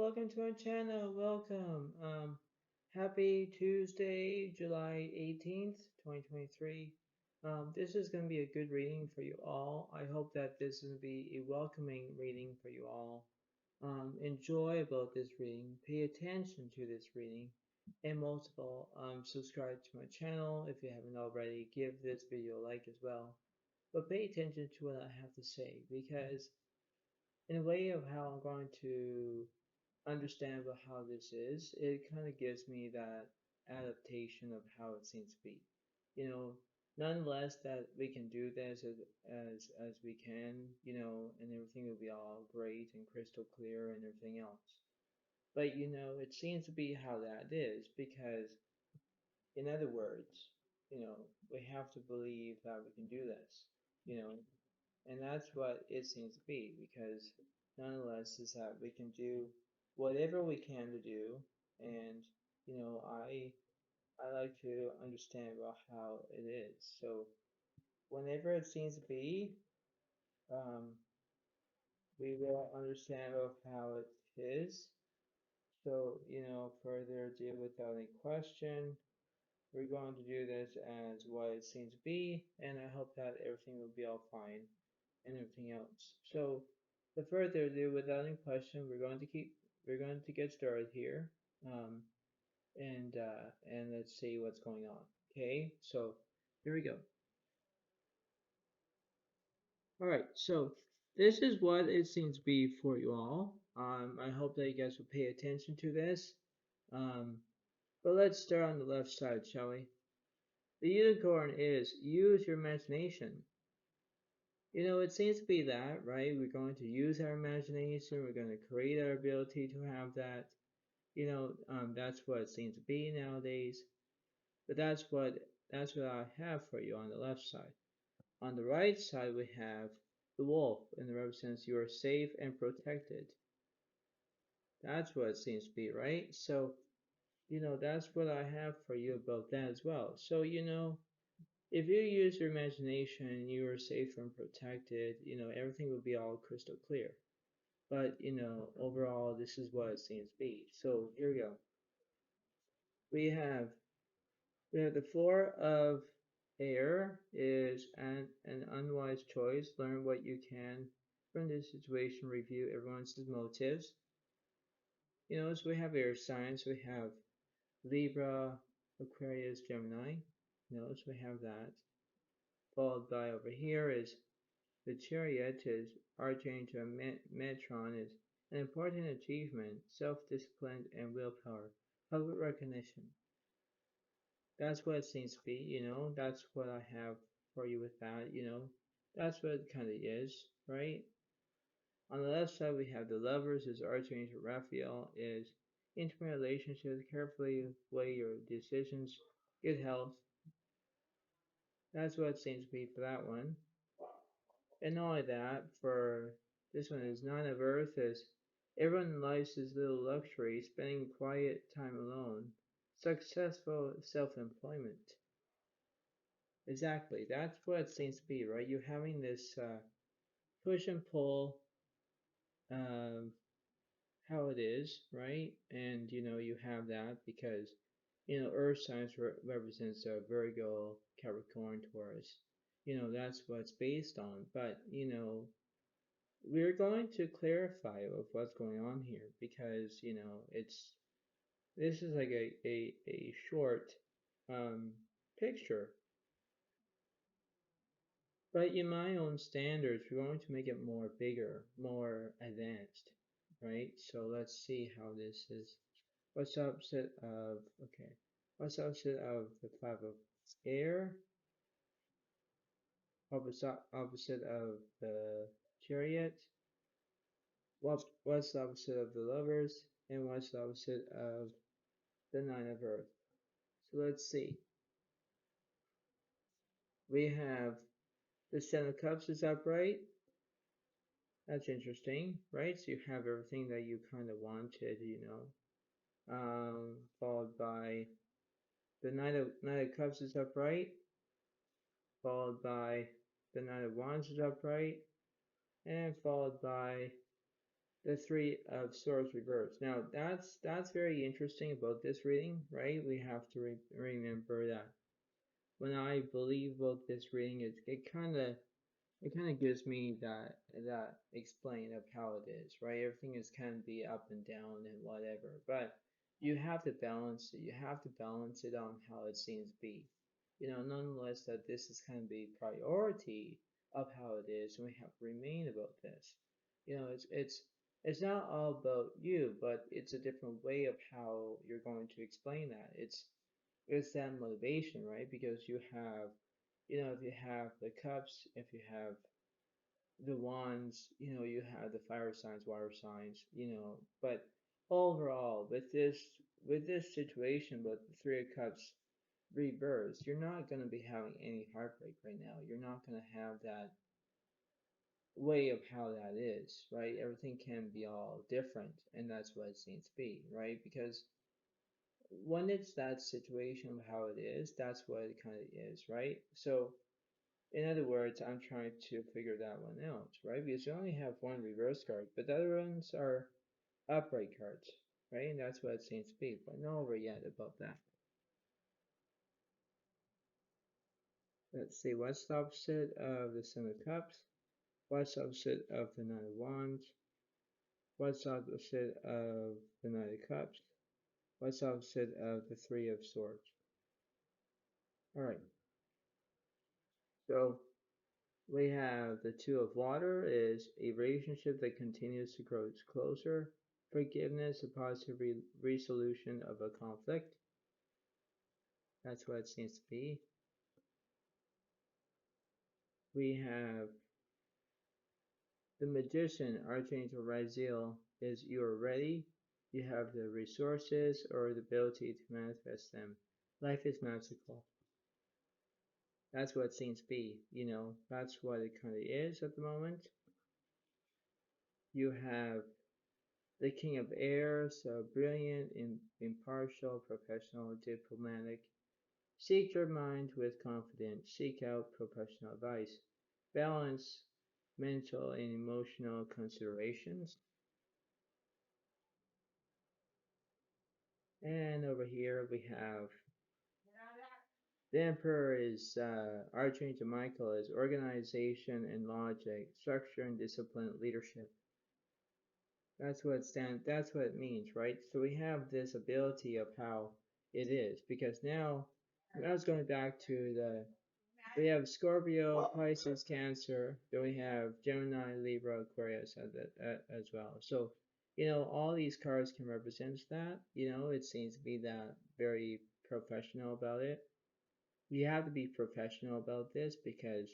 welcome to our channel. Welcome. Happy Tuesday, July 18th, 2023. This is going to be a good reading for you all. I hope that this is going to be a welcoming reading for you all. Enjoy about this reading. Pay attention to this reading. And most of all, subscribe to my channel if you haven't already. Give this video a like as well. But pay attention to what I have to say, because in a way of how I'm going to understand about how this is, it kind of gives me that adaptation of how it seems to be. Nonetheless that we can do this as we can, and everything will be all great and crystal clear and everything else. But it seems to be how that is, because in other words, we have to believe that we can do this, you know, and that's what it seems to be, because nonetheless is that we can do whatever we can to do. And I like to understand about how it is. So whenever it seems to be, um, we will understand of how it is. So further ado, without any question, we're going to do this as what it seems to be, and I hope that everything will be all fine and everything else. So, without further ado, without any question, we're going to get started here, and let's see what's going on. Okay, so here we go. All right, so this is what it seems to be for you all. I hope that you guys will pay attention to this. But let's start on the left side, shall we? The unicorn is use your imagination. It seems to be that, right? We're going to use our imagination. We're going to create our ability to have that. That's what it seems to be nowadays. But that's what I have for you on the left side. On the right side, we have the wolf, and it represents you are safe and protected. That's what it seems to be, right? So, that's what I have for you about that as well. So, if you use your imagination, you are safe and protected, everything will be all crystal clear. But, overall, this is what it seems to be. So here we go. We have the Four of Air is an unwise choice. Learn what you can from this situation. Review everyone's motives. So we have air signs. We have Libra, Aquarius, Gemini. So we have that. Followed by over here is the Chariot is Archangel Metron is an important achievement, self-discipline and willpower, public recognition. That's what it seems to be, that's what I have for you with that, that's what it kind of is, right? On the left side, we have the Lovers is Archangel Raphael is intimate relationships, carefully weigh your decisions, good health. That's what it seems to be for that one. And not only that, for this one is Nine of Earth is everyone likes his little luxury, spending quiet time alone. Successful self-employment. Exactly, that's what it seems to be, right? You're having this push and pull, how it is, right? And you have that because Earth signs represents Virgo, Capricorn, Taurus. That's what it's based on. But we're going to clarify of what's going on here, because this is like a short picture, but in my own standards we're going to make it more bigger, more advanced, right? So let's see how this is. What's opposite of, okay, what's opposite of the Five of Air? Opposite of the Chariot? What's the opposite of the Lovers? And what's the opposite of the Nine of Earth? So let's see. We have the Ten of Cups is upright. That's interesting, right? So you have everything that you kind of wanted, followed by the Knight of Cups is upright, followed by the Knight of Wands is upright, and followed by the Three of Swords reversed. Now that's very interesting about this reading, right? We have to remember that when I believe about this reading, it kind of gives me that explain of how it is, right? Everything is can be up and down and whatever, but you have to balance it. You have to balance it on how it seems to be. Nonetheless, that this is kind of the priority of how it is, and we have to remain about this. It's not all about you, but it's a different way of how you're going to explain that. It's that motivation, right? Because if you have the cups, if you have the wands, you have the fire signs, water signs, but overall, with this situation, with the Three of Cups reversed, you're not going to be having any heartbreak right now. You're not going to have that way of how that is, right? Everything can be all different, and that's what it seems to be, right? Because when it's that situation of how it is, that's what it kind of is, right? So, in other words, I'm trying to figure that one out, right? Because you only have one reverse card, but the other ones are upright cards, right? And that's what it seems to be, but not over yet about that. Let's see, what's the opposite of the Seven of Cups? What's the opposite of the Nine of Wands? What's the opposite of the Knight of Cups? What's the opposite of the Three of Swords? Alright, so we have the Two of Water is a relationship that continues to grow closer. Forgiveness, a positive resolution of a conflict. That's what it seems to be. We have the Magician, Archangel Raziel, is you are ready. You have the resources or the ability to manifest them. Life is magical. That's what it seems to be. That's what it kind of is at the moment. You have the King of Air, so brilliant, impartial, professional, diplomatic. Seek your mind with confidence. Seek out professional advice. Balance mental and emotional considerations. And over here we have the Emperor is Archangel Michael is organization and logic, structure and discipline, leadership. That's what it means, right? So we have this ability of how it is, because now it's going back to we have Scorpio, Pisces, Cancer, then we have Gemini, Libra, Aquarius as well. So, all these cards can represent that. It seems to be that very professional about it. You have to be professional about this because,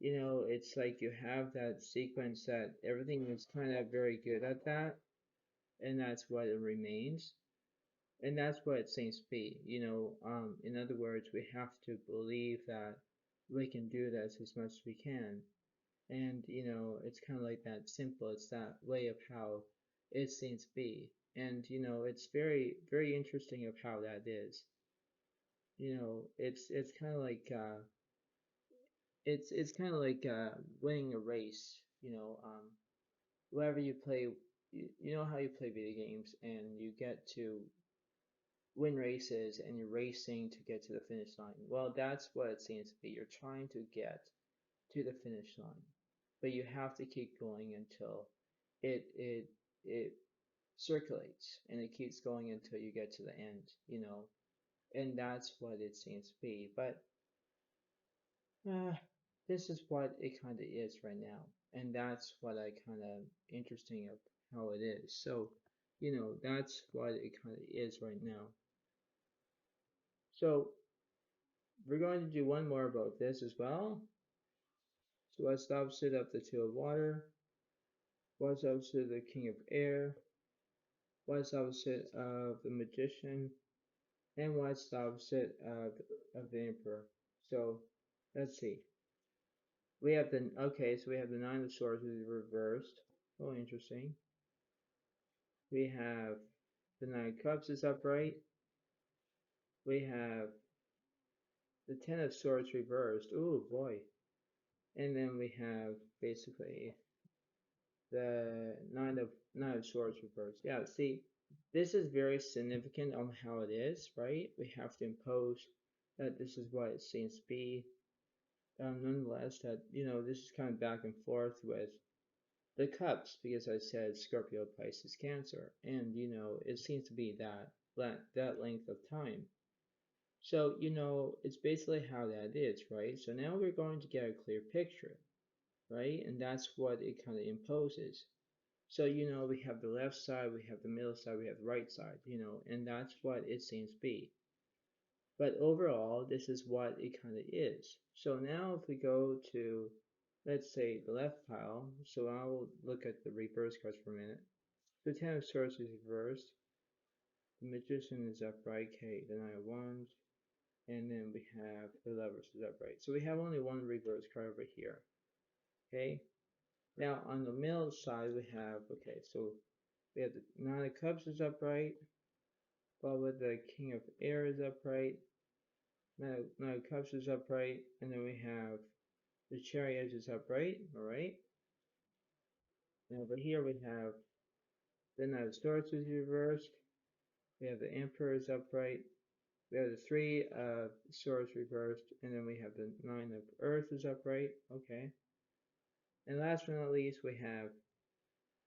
it's like you have that sequence that everything is kind of very good at that, and that's what it remains. And that's what it seems to be. In other words, we have to believe that we can do this as much as we can. And, it's kind of like that simple. It's that way of how it seems to be. And, it's very, very interesting of how that is. It's kind of like, it's kind of like winning a race. Wherever you play, you know how you play video games and you get to win races and you're racing to get to the finish line. Well, that's what it seems to be. You're trying to get to the finish line, but you have to keep going until it circulates and it keeps going until you get to the end. And that's what it seems to be. But uh, this is what it kind of is right now, and that's what I kind of interesting of how it is. So, that's what it kind of is right now. So we're going to do one more about this as well. So what's the opposite of the Two of Water? What's the opposite of the King of Air? What's the opposite of the Magician? And what's the opposite of the Emperor? So let's see. So we have the Nine of Swords is reversed. Oh, interesting. We have the Nine of Cups is upright. We have the Ten of Swords reversed. Oh boy. And then we have basically the of Swords reversed. Yeah, see, this is very significant on how it is, right? We have to impose that this is what it seems to be. Nonetheless, that, this is kind of back and forth with the cups, because I said Scorpio, Pisces, Cancer, and, it seems to be that length of time. So, it's basically how that is, right? So now we're going to get a clear picture, right? And that's what it kind of imposes. So, we have the left side, we have the middle side, we have the right side, and that's what it seems to be. But overall, this is what it kind of is. So now if we go to, let's say, the left pile, so I'll look at the reverse cards for a minute. The Ten of Swords is reversed, the Magician is upright, okay, the Nine of Wands, and then we have the Lovers is upright. So we have only one reverse card over here, okay? Now on the middle side we have, okay, so we have the Nine of Cups is upright, followed with the King of Air is upright, Nine of Cups is upright, and then we have the Chariot is upright, alright? And over here we have the Knight of Swords is reversed, we have the Emperor is upright, we have the Three of Swords reversed, and then we have the Nine of Earth is upright, okay? And last but not least, we have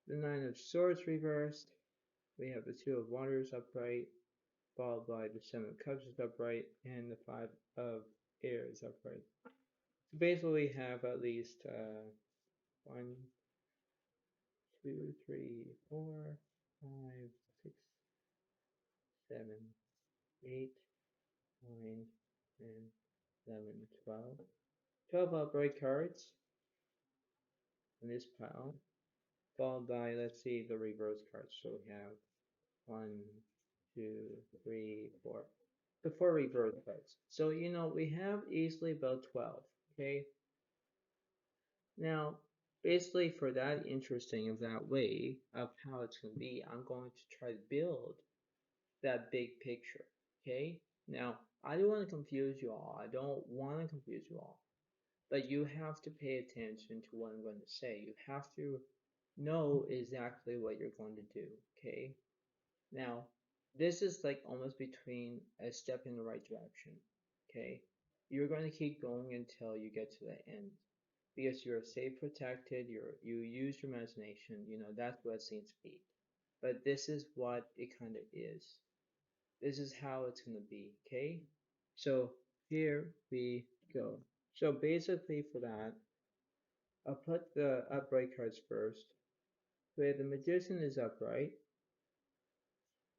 the Nine of Swords reversed, we have the Two of Waters upright, followed by the Seven of Cups is upright, and the Five of Air is upright. So basically we have at least 1, 2, 3, 4, 5, 6, 7, 8, 9, 10, 11, 12. 12 upright cards in this pile, followed by, let's see, the reverse cards. So we have 1, 2, 3, 4. The 4 reverse cards. So, we have easily about 12, okay? Now, basically for that interesting of that way of how it's going to be, I'm going to try to build that big picture, okay? Now, I don't want to confuse you all. I don't want to confuse you all. But you have to pay attention to what I'm going to say. You have to know exactly what you're going to do, okay? Now, this is like almost between a step in the right direction, okay? You're going to keep going until you get to the end because you're safe, protected, you use your imagination, that's what it seems to be. But this is what it kind of is. This is how it's going to be, okay? So here we go. So basically for that, I'll put the upright cards first, where the Magician is upright,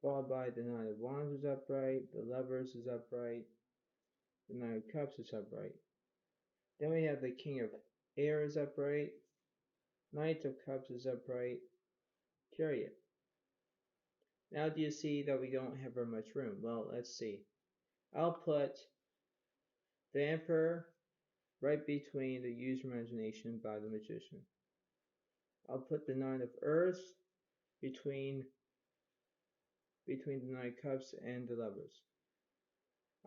followed by the Knight of Wands is upright, the Lovers is upright, the Knight of Cups is upright. Then we have the King of Air is upright, Knight of Cups is upright, Chariot. Now do you see that we don't have very much room? Well, let's see. I'll put the Emperor right between the user imagination by the Magician. I'll put the Nine of Earth between the Nine of Cups and the Lovers.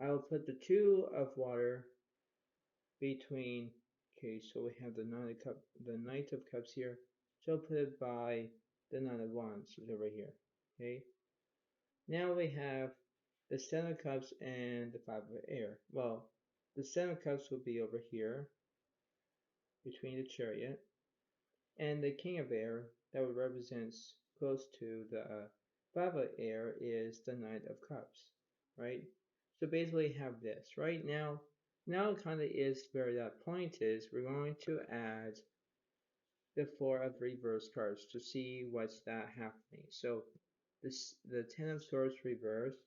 I will put the Two of Water between, okay, so we have the Knight of Cups here, so I'll put it by the Nine of Wands is over here, okay. Now we have the Seven of Cups and the Five of Air. Well, the Seven of Cups will be over here between the Chariot, and the King of Air that represents close to the Five of Air is the Knight of Cups, right? So basically have this right now. Now it kind of is where that point is. We're going to add the 4 of reverse cards to see what's that happening. So the 10 of Swords reversed,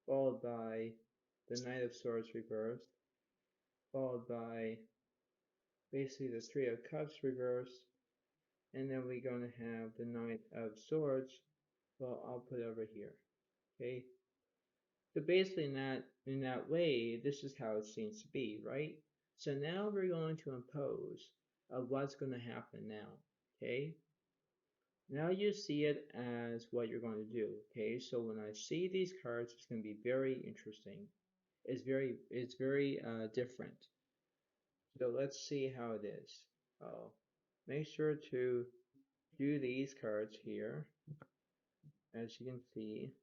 followed by the Knight of Swords reversed, followed by basically the Three of Cups reversed, and then we're going to have the Knight of Swords. Well, I'll put it over here, okay? So basically in that way, this is how it seems to be, right? So now we're going to impose what's going to happen now, okay? Now you see it as what you're going to do, okay? So when I see these cards, it's going to be very interesting. It's very different. So let's see how it is. Oh, make sure to do these cards here. As you can see,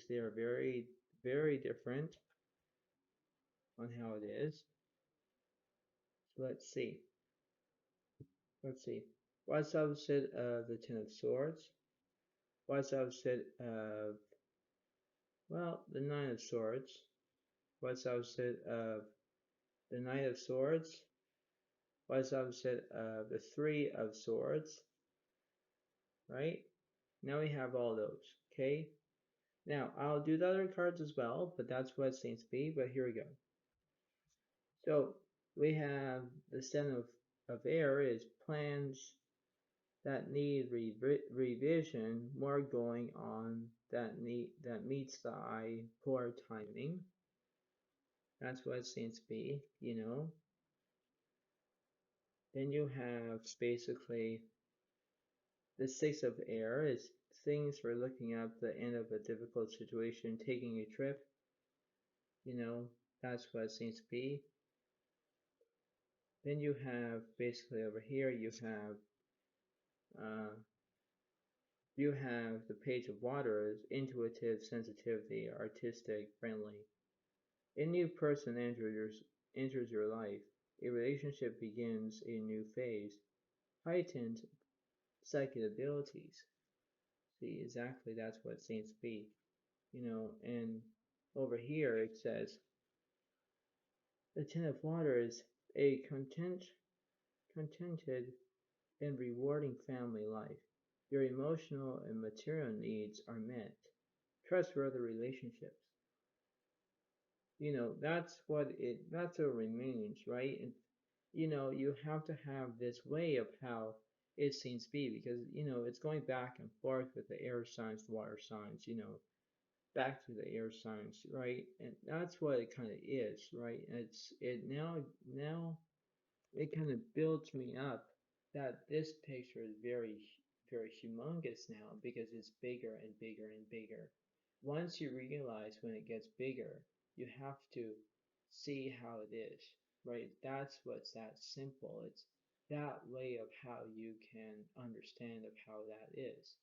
they are very, very different on how it is. So let's see. Let's see. What's opposite of the Ten of Swords? What's opposite of, well, the Nine of Swords? What's opposite of the Knight of Swords? What's opposite of the Three of Swords? Right? Now we have all those. Okay? Now, I'll do the other cards as well, but that's what it seems to be. But here we go. So, we have the Seven of Air is plans that need revision, more going on that meets the eye, poor timing. That's what it seems to be, you know. Then you have basically the Six of Air is things for looking at the end of a difficult situation, taking a trip, you know, that's what it seems to be. Then you have basically over here uh, you have the Page of Water is intuitive, sensitivity, artistic, friendly. A new person enters your life. A relationship begins a new phase. Heightened psychic abilities. See, exactly that's what it seems to be. You know, and over here it says the Ten of Water is a contented and rewarding family life. Your emotional and material needs are met. Trustworthy relationships. You know, that's what remains, right? And you know, you have to have this way of how it seems to be because, you know, it's going back and forth with the air signs, the water signs, you know, back to the air signs, right? And that's what it kind of is, right? It now it kind of builds me up that this picture is very, very humongous now because it's bigger and bigger and bigger. Once you realize when it gets bigger, you have to see how it is, right? That's what's that simple. It's that way of how you can understand of how that is.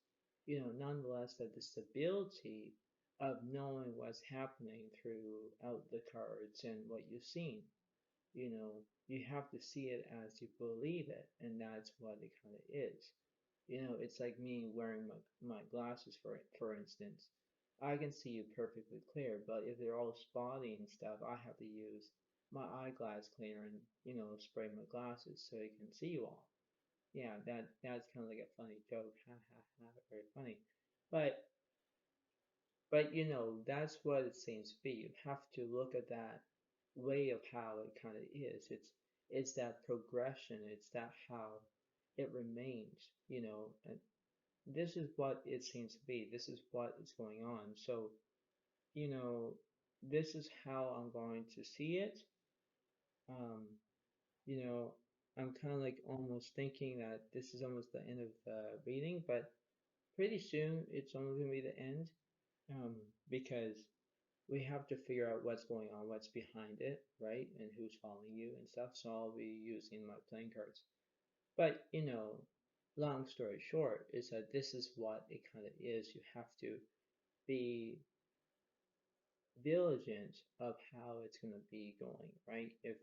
You know, nonetheless, that the stability of knowing what's happening throughout the cards and what you've seen, you know, you have to see it as you believe it, and that's what it kind of is. You know, it's like me wearing my glasses, for instance. I can see you perfectly clear, but if they're all spotty and stuff, I have to use my eyeglass cleaner and, you know, spray my glasses so I can see you all. Yeah, that's kind of like a funny joke. Ha ha ha, very funny. But you know, that's what it seems to be. You have to look at that way of how it kind of is. It's that progression. It's that how it remains, you know. And this is what it seems to be. This is what is going on. So, you know, this is how I'm going to see it. Um, you know, I'm kind of like almost thinking that this is almost the end of the reading, but pretty soon it's only going to be the end. Because we have to figure out what's going on, what's behind it, right? And who's following you and stuff. So I'll be using my playing cards. But, you know, long story short is that this is what it kind of is. You have to be diligent of how it's going to be going, right? If,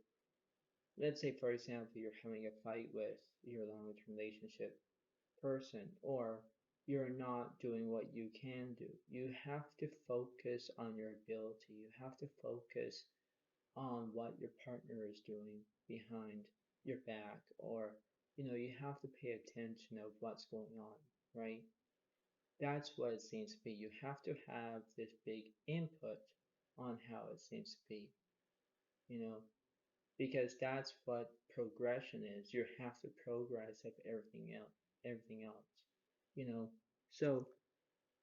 let's say, for example, you're having a fight with your long-term relationship person, or you're not doing what you can do, you have to focus on your ability. You have to focus on what your partner is doing behind your back, or you know, you have to pay attention of what's going on, right? That's what it seems to be. You have to have this big input on how it seems to be, you know, because that's what progression is. You have to progress of everything else, you know. So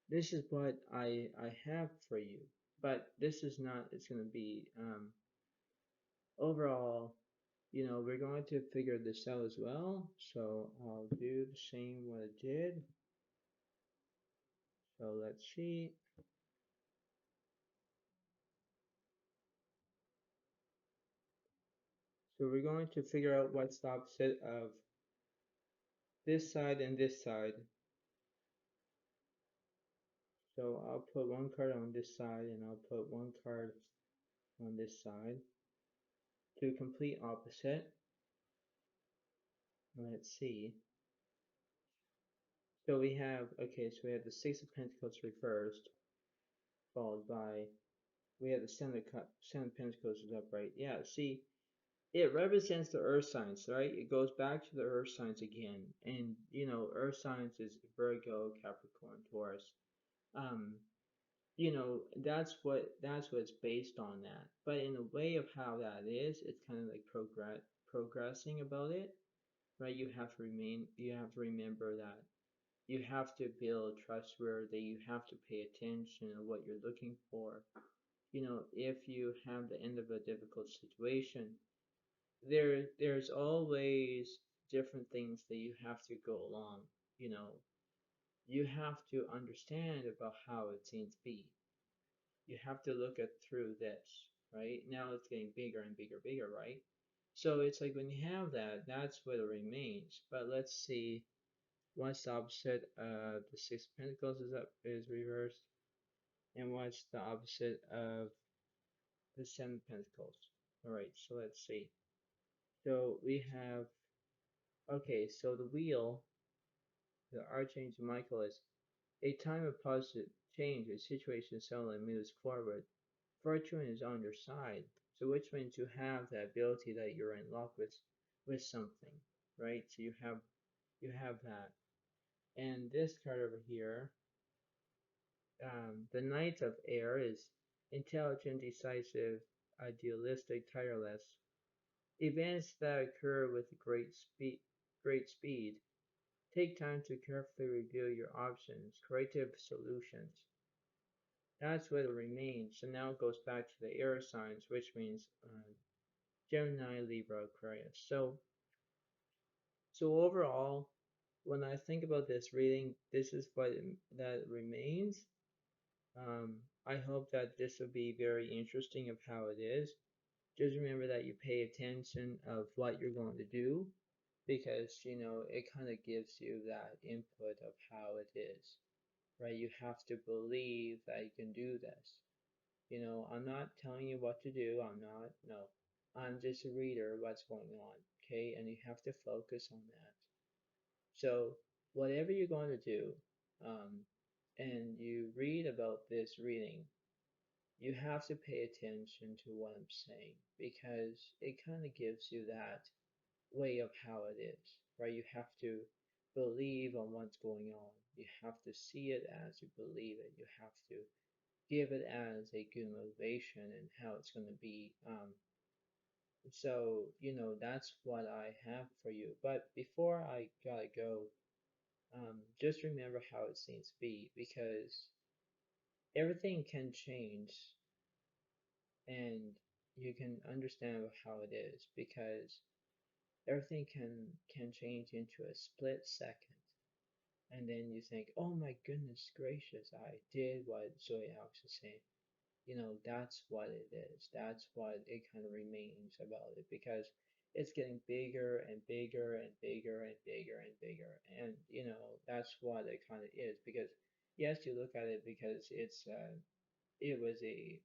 this is what I have for you, but this is not. It's going to be overall, you know, we're going to figure this out as well. So I'll do the same what I did. So let's see. So we're going to figure out what's the opposite of this side and this side. So I'll put one card on this side and I'll put one card on this side. To complete opposite. Let's see. So we have, okay, so we have the Six of Pentacles reversed, followed by, we have the Seven of Pentacles is upright. Yeah, see, it represents the earth signs, right? It goes back to the earth signs again. And, earth signs is Virgo, Capricorn, Taurus. Um, that's what's based on that. But in a way of how that is, it's kind of like progressing about it, right? You have to remember that you have to build trustworthy, you have to pay attention to what you're looking for. If you have the end of a difficult situation, there's always different things that you have to go along. You know, you have to understand about how it seems to be. You have to look at through this, right? Now it's getting bigger and bigger, bigger, right? So it's like when you have that, that's what remains. But let's see what's the opposite of the Six of Pentacles is reversed, and what's the opposite of the Seven of Pentacles. All right, so let's see. So we have, okay, so the wheel, the Archangel Michael is a time of positive change. A situation suddenly moves forward. Fortune is on your side, so which means you have the ability that you're in love with something, right? So you have that. And this card over here, the Knight of Air is intelligent, decisive, idealistic, tireless. Events that occur with great speed. Take time to carefully review your options, creative solutions. That's what remains. So now it goes back to the air signs, which means Gemini, Libra, Aquarius. So overall, when I think about this reading, this is what that remains. I hope that this will be very interesting of how it is. Just remember that you pay attention of what you're going to do, because it kind of gives you that input of how it is, right? You have to believe that you can do this. I'm not telling you what to do. No. I'm just a reader what's going on, okay? And you have to focus on that. So whatever you're going to do, and you read about this reading, you have to pay attention to what I'm saying, because it kind of gives you that way of how it is, right? You have to believe on what's going on. You have to see it as you believe it. You have to give it as a good motivation and how it's going to be. So, that's what I have for you. But before I gotta go, just remember how it seems to be, because everything can change, and you can understand how it is, because everything can change into a split second. And then you think, oh my goodness gracious, I did what Zodiac Alex is saying. That's what it is. That's what it kind of remains about it, because it's getting bigger and bigger and bigger and bigger and bigger. And, that's what it kind of is, because yes, you look at it because it was a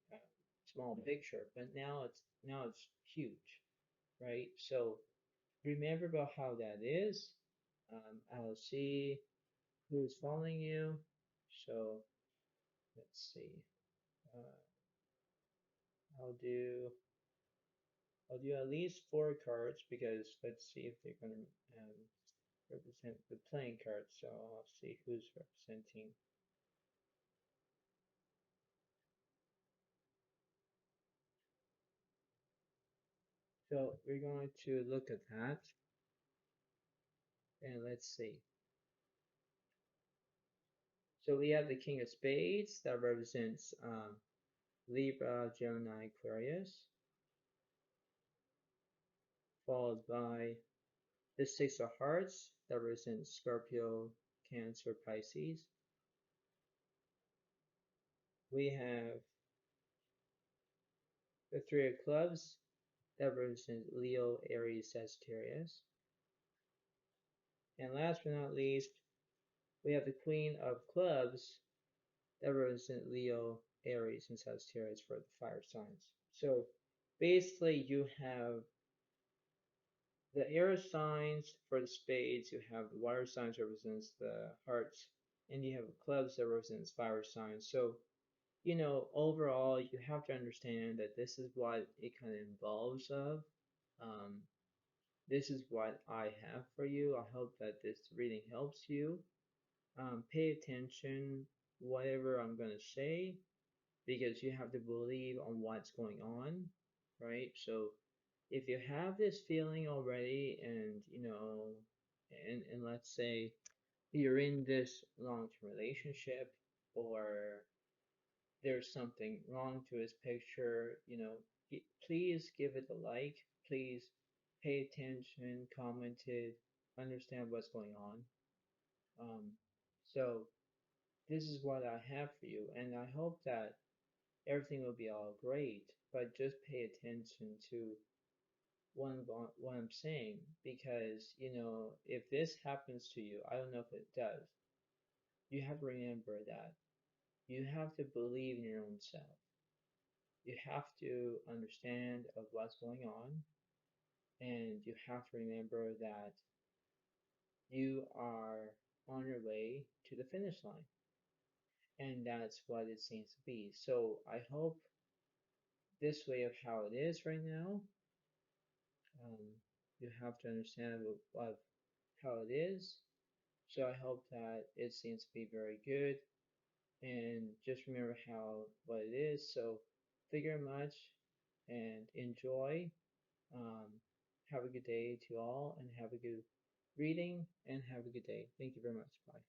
small picture, but now it's huge, right? So remember about how that is. I'll see who's following you. So let's see. Uh, I'll do I'll do at least 4 cards, because let's see if they're going to represent the playing cards. So I'll see who's representing. So we're going to look at that, and let's see. So we have the King of Spades that represents Libra, Gemini, Aquarius, followed by the Six of Hearts that represents Scorpio, Cancer, Pisces. We have the Three of Clubs that represents Leo, Aries, Sagittarius. And last but not least, we have the Queen of Clubs that represent Leo, Aries, and Sagittarius for the fire signs. So basically, you have the air signs for the spades, you have the water signs represents the hearts, and you have the clubs that represents fire signs. So, overall, you have to understand that this is what it kind of involves of. Um, this is what I have for you. I hope that this reading helps you. Pay attention whatever I'm gonna say because you have to believe on what's going on, right? So if you have this feeling already and and let's say you're in this long-term relationship or there's something wrong to his picture, please give it a like, please pay attention, comment it, understand what's going on. So this is what I have for you, and I hope that everything will be all great, but just pay attention to what I'm saying because, if this happens to you, I don't know if it does, you have to remember that you have to believe in your own self. You have to understand of what's going on, and you have to remember that you are on your way to the finish line, and that's what it seems to be. So I hope this way of how it is right now, um, you have to understand of how it is. So I hope that it seems to be very good, and just remember how what it is. So figure much and enjoy. Um, have a good day to all, and have a good reading, and have a good day. Thank you very much. Bye.